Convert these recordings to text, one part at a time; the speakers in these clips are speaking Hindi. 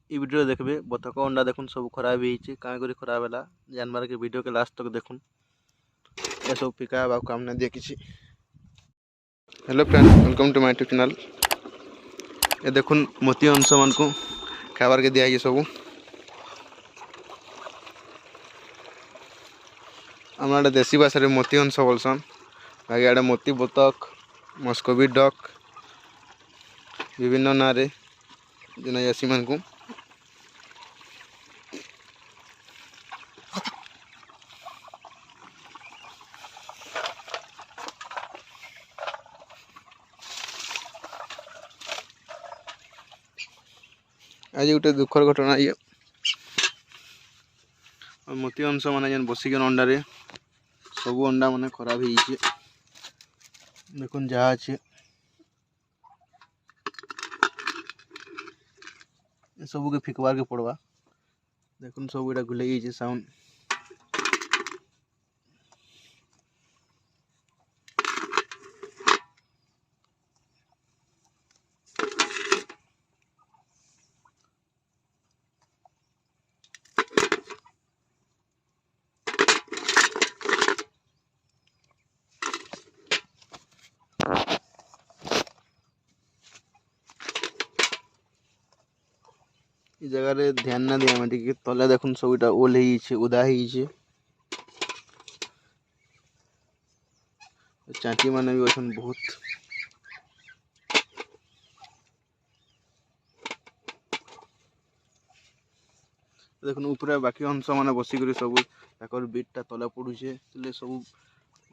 ई वीडियो देखबे बतक अंडा देखुन सब खराब होइए कहाँ करी खराब है जानवर के वीडियो के लास्ट तक देखुन ये सब फिका हेबा काम नहीं दिए किसी। Hello friend welcome to my YouTube channel. ये देखुन मोती अंश मान को खाबार के दिया सब आम देसी भाषा मोती अंश बोलसन बाकी आड़े मोती बतक मस्कोवी डक विभिन्न ना जनजाति मान को आज गोटे दुखर घटना ये मोती अंश मान जेन बसिक अंडारे सब अंडा मान खराब हो देख जहाँ अच्छे सब के फिकबार के पड़वा देख सब इटा घुले साउंड इ जगह रे ध्यान ना दिया मैं तले देखुन सब इटा ओल उदा चाटी माने भी अच्छन बहुत देखुन ऊपर बाकी अंश मैंने बसिक सब बीटा तले पड़ुचे सब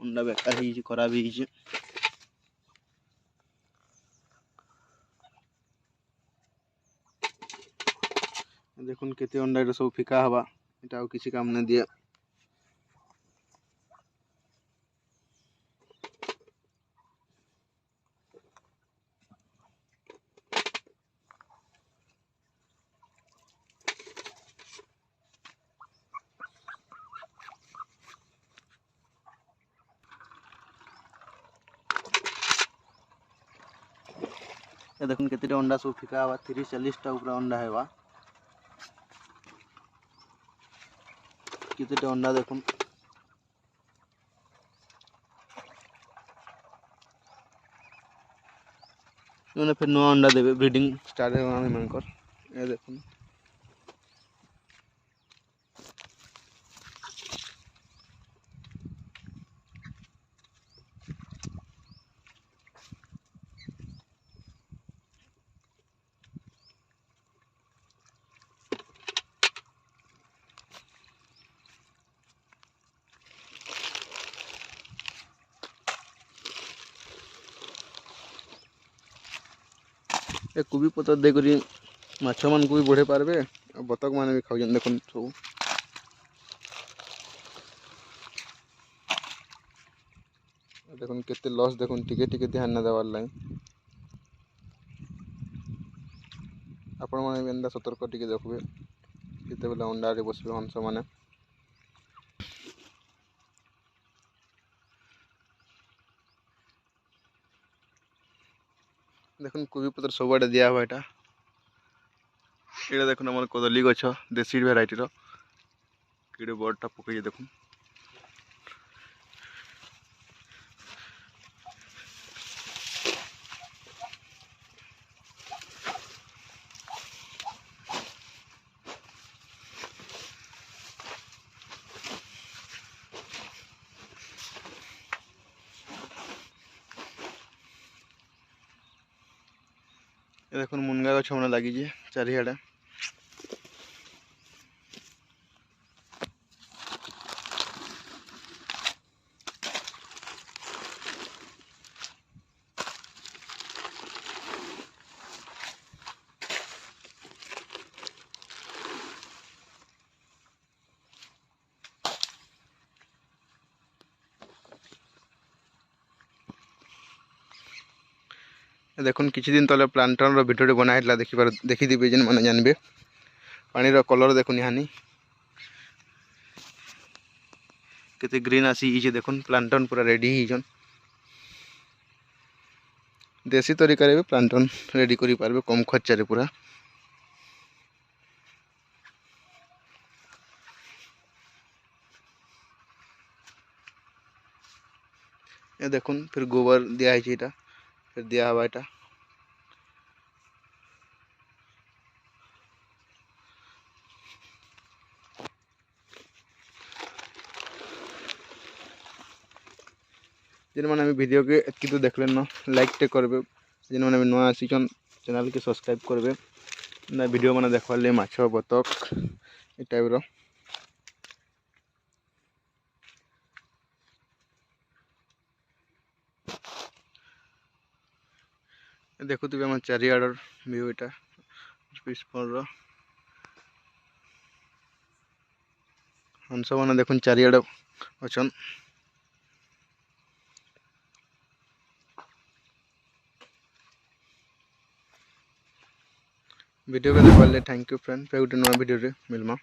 अंडा बेकार खराब हो देखुन केते अंडा सब फिका हवा इटा किसी काम नहीं दिया। देखुन केते अंडा सब फिका हवा 30-40 ऊपर अंडा है केते अंडा देखुन फिर नुआ अंडा देवे ब्रीडिंग स्टार्ट है ये देखुन ए कोबी पतर देक माछ मान को भी बढ़े पारबे बतक मान भी खाऊ देख सब देखुन केते लॉस देखुन टिके ध्यान ना देवार लाई आपण माने एंदा सतर्क टिके देखबे केते बेला अंडा रे बसबे हंस माने देखुन कोबी पतर सब आड़े दिया हुआ एटा देखुन आम कदली गछ देसी भेराइटी रे बड़टा पकई देखुन देखुन मुनगा गछ मैंने लगी चारिआडे देखुन किछि दिन तले प्लांटन रो वीडियो बनाइला देखि दिबे जेन माने जानबे पानी रो कलर देखुन हानि केते ग्रीन आसी इजे देखुन प्लांटन पूरा रेडी हिजन देसी तरीका रे प्लांटन रेडी करि पारबे कम खर्चा रे पूरा। ये देखुन फिर गोबर दिया है इटा फिर दिया हवा इटा जिन मैंने वीडियो के एतकी तो देखले न लाइक टे करबे जिन मैंने नुआ आसीचन चैनल के सब्सक्राइब करबे ना वीडियो मैंने देखवार लिए माछ बतक ए टाइप रो देखुथिबे हम चारिआडर व्यू एटा पिछपड़ रो हंस मैंने देखुन चारिआड अछन वीडियो को देखवार लिए थैंक यू फ्रेंड फिर गोटे नुआ वीडियो रे मिलमा।